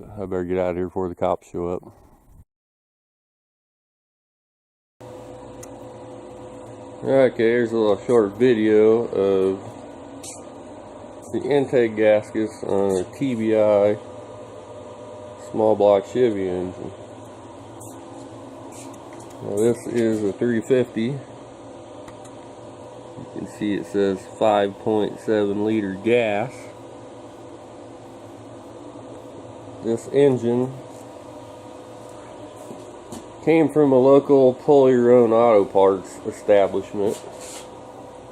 I better get out of here before the cops show up. Okay, here's a little short video of the intake gaskets on a TBI small block Chevy engine. Now this is a 350. You can see it says 5.7 liter gas. This engine came from a local pull-your-own auto parts establishment,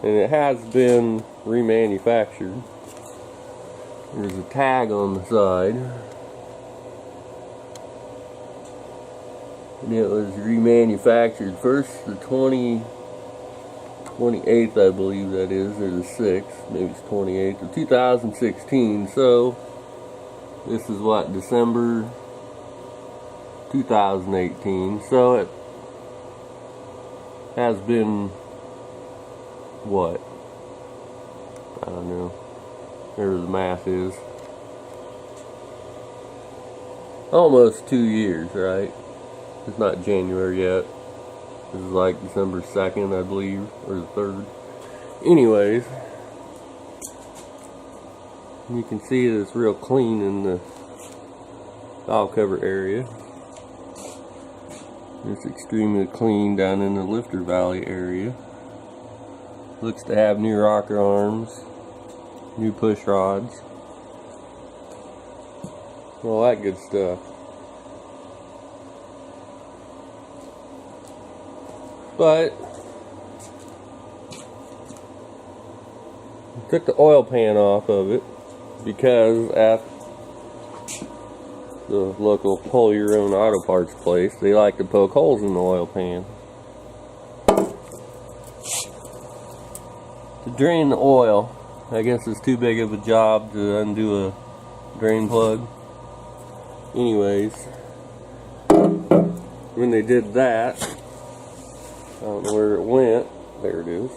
and it has been remanufactured. There's a tag on the side, and it was remanufactured first the 28th, I believe that is, or the 6th, maybe it's 28th of 2016. So this is what, December 2018, so it has been, what, I don't know, whatever the math is, almost 2 years, right? It's not January yet. This is like December 2nd, I believe, or the 3rd. Anyways, you can see it's real clean in the valve cover area. It's extremely clean down in the lifter valley area. Looks to have new rocker arms, new push rods, all that good stuff. But I took the oil pan off of it because at the local pull-your-own auto parts place, they like to poke holes in the oil pan to drain the oil. I guess it's too big of a job to undo a drain plug. Anyways, when they did that, I don't know where it went. There it is.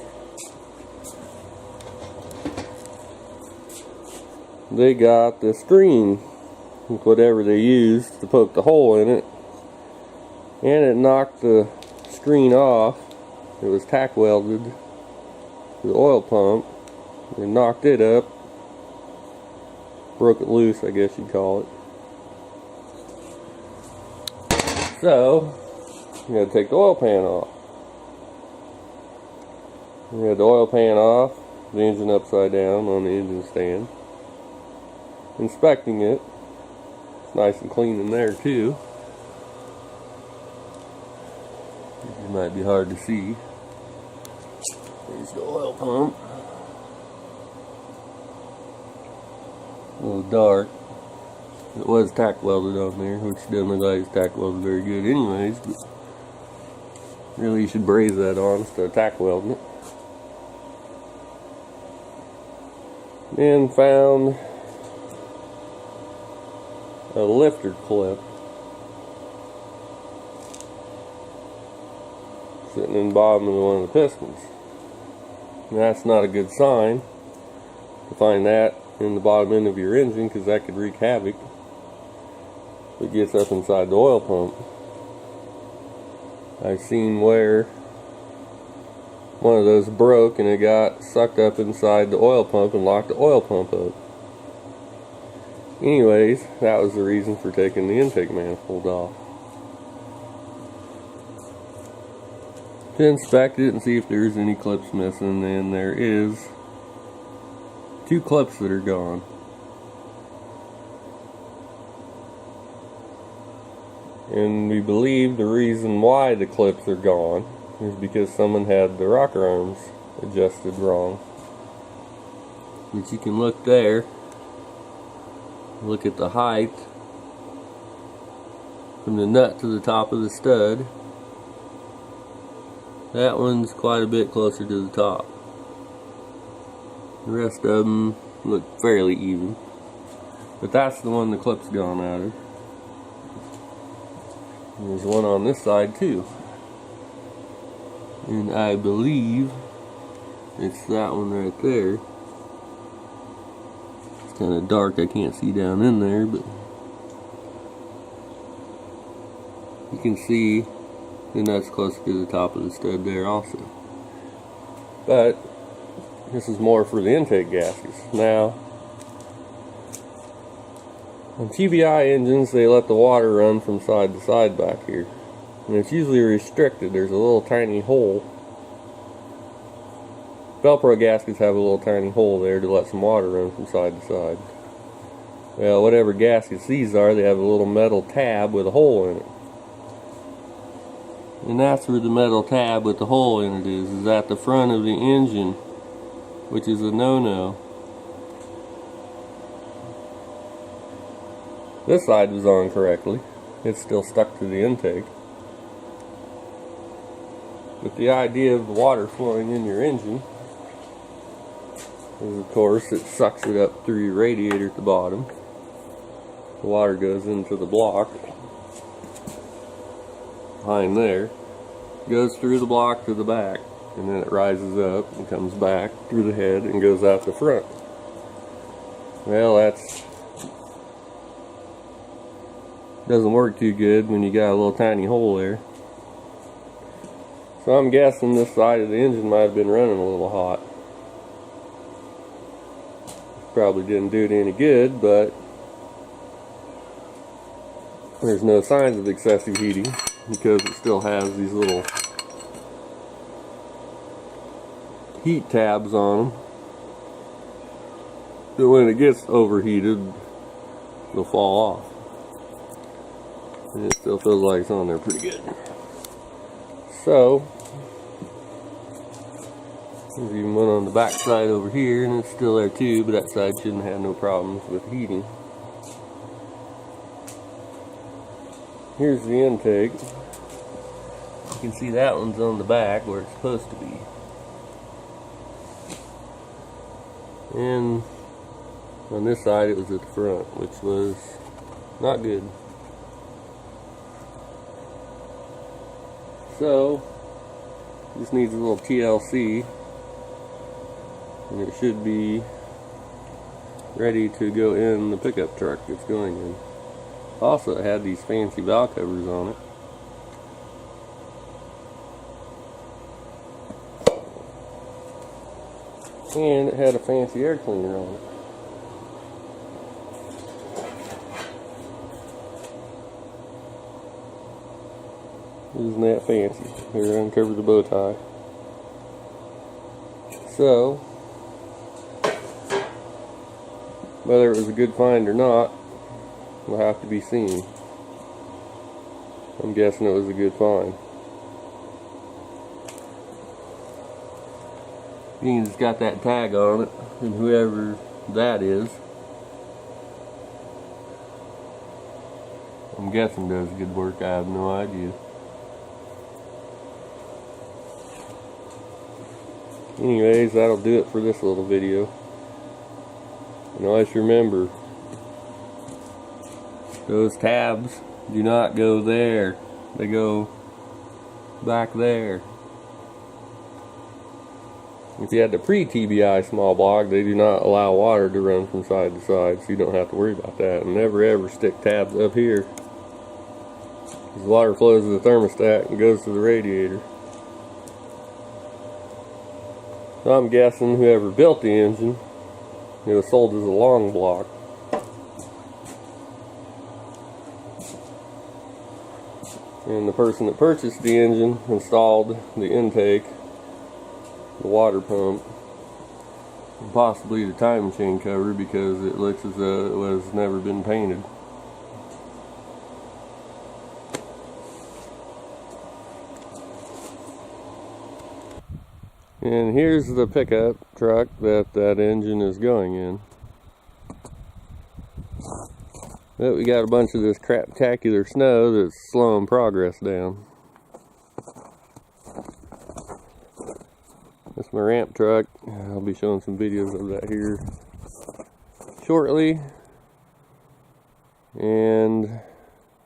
They got the screen, whatever they used to poke the hole in it, and it knocked the screen off. It was tack welded to the oil pump. They knocked it up, broke it loose, I guess you'd call it. So you gotta take the oil pan off. We had the oil pan off, the engine upside down on the engine stand. Inspecting it. It's nice and clean in there too. It might be hard to see. There's the oil pump. A little dark. It was tack welded on there, which doesn't look like it's tack welded very good anyways, but really you should braze that on instead of tack welding it. Then found a lifter clip sitting in the bottom of one of the pistons. And that's not a good sign to find that in the bottom end of your engine, because that could wreak havoc if it gets up inside the oil pump. I've seen where one of those broke and it got sucked up inside the oil pump and locked the oil pump up. Anyways, that was the reason for taking the intake manifold off. To inspect it and see if there's any clips missing, and there is 2 clips that are gone. And we believe the reason why the clips are gone is because someone had the rocker arms adjusted wrong. But you can look there. Look at the height from the nut to the top of the stud. That one's quite a bit closer to the top. The rest of them look fairly even. But that's the one the clip's gone out of. And there's one on this side too. And I believe it's that one right there. It's kind of dark, I can't see down in there, but You can see the nuts closer to the top of the stud there also. But this is more for the intake gaskets. Now, on TBI engines, they let the water run from side to side back here. And it's usually restricted. There's a little tiny hole. Velcro gaskets have a little tiny hole there to let some water run from side to side. Well, whatever gaskets these are, they have a little metal tab with a hole in it. And that's where the metal tab with the hole in it is at the front of the engine, which is a no-no. This side was on correctly. It's still stuck to the intake. But the idea of the water flowing in your engine is, of course, it sucks it up through your radiator at the bottom. The water goes into the block behind there, goes through the block to the back, and then it rises up and comes back through the head and goes out the front. Well, that's doesn't work too good when you got a little tiny hole there. So I'm guessing this side of the engine might have been running a little hot. Probably didn't do it any good, but there's no signs of excessive heating because it still has these little heat tabs on them. So when it gets overheated, it'll fall off. And it still feels like it's on there pretty good. So, there's even one on the back side over here, and it's still there too, but that side shouldn't have no problems with heating. Here's the intake. You can see that one's on the back where it's supposed to be. And on this side it was at the front, which was not good. So, this needs a little TLC, and it should be ready to go in the pickup truck it's going in. Also, it had these fancy valve covers on it. And it had a fancy air cleaner on it. Isn't that fancy? Here, uncover the bow tie. So, whether it was a good find or not will have to be seen. I'm guessing it was a good find. It's got that tag on it, and whoever that is, I'm guessing does good work. I have no idea. Anyways, that'll do it for this little video. And always remember, those tabs do not go there. They go back there. If you had the pre-TBI small block, they do not allow water to run from side to side, so you don't have to worry about that. And never ever stick tabs up here, because water flows to the thermostat and goes to the radiator. So I'm guessing whoever built the engine, it was sold as a long block. And the person that purchased the engine installed the intake, the water pump, and possibly the timing chain cover, because it looks as though it was never been painted. And here's the pickup truck that engine is going in. But we got a bunch of this craptacular snow that's slowing progress down. That's my ramp truck. I'll be showing some videos of that here shortly. And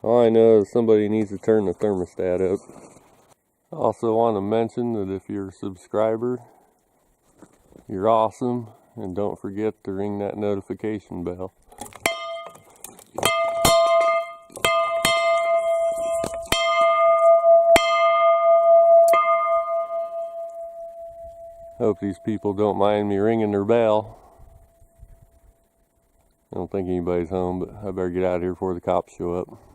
all I know is somebody needs to turn the thermostat up. I also want to mention that if you're a subscriber, you're awesome, and don't forget to ring that notification bell. Hope these people don't mind me ringing their bell. I don't think anybody's home, but I better get out of here before the cops show up.